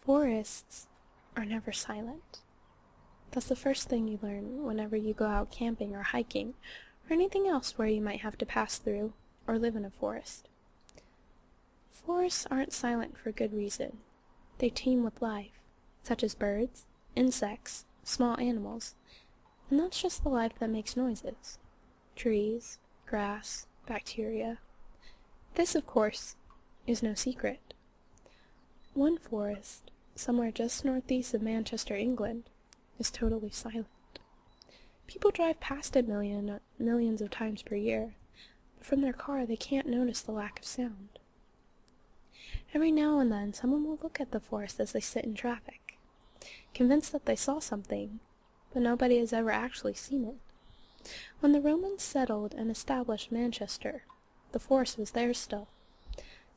Forests are never silent. That's the first thing you learn whenever you go out camping or hiking, or anything else where you might have to pass through or live in a forest. Forests aren't silent for good reason. They teem with life, such as birds, insects, small animals, and that's just the life that makes noises. Trees, grass, bacteria. This, of course, is no secret. One forest, somewhere just northeast of Manchester, England, is totally silent. People drive past it millions of times per year, but from their car they can't notice the lack of sound. Every now and then someone will look at the forest as they sit in traffic, convinced that they saw something, but nobody has ever actually seen it. When the Romans settled and established Manchester, the forest was there still.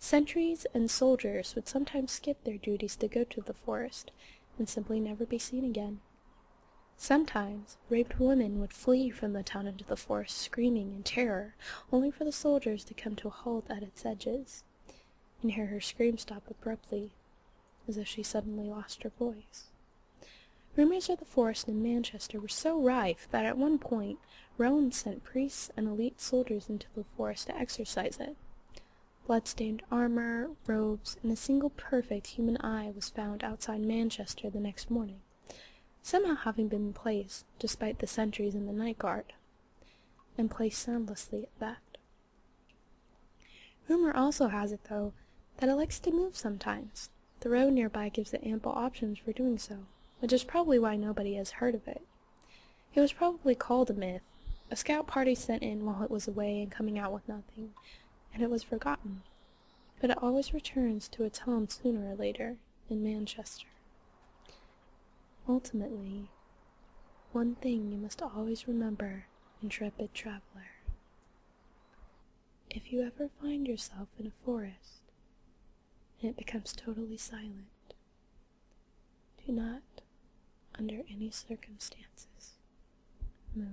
Sentries and soldiers would sometimes skip their duties to go to the forest and simply never be seen again. Sometimes raped women would flee from the town into the forest screaming in terror, only for the soldiers to come to a halt at its edges and hear her scream stop abruptly, as if she suddenly lost her voice. Rumors of the forest in Manchester were so rife that at one point Rome sent priests and elite soldiers into the forest to exorcise it. Blood-stained armor, robes, and a single perfect human eye was found outside Manchester the next morning, somehow having been placed, despite the sentries and the night guard, and placed soundlessly at that. Rumor also has it, though, that it likes to move sometimes. The road nearby gives it ample options for doing so, which is probably why nobody has heard of it. It was probably called a myth, a scout party sent in while it was away and coming out with nothing, and it was forgotten. But it always returns to its home sooner or later, in Manchester. Ultimately, one thing you must always remember, intrepid traveler. If you ever find yourself in a forest, and it becomes totally silent, do not, under any circumstances, move.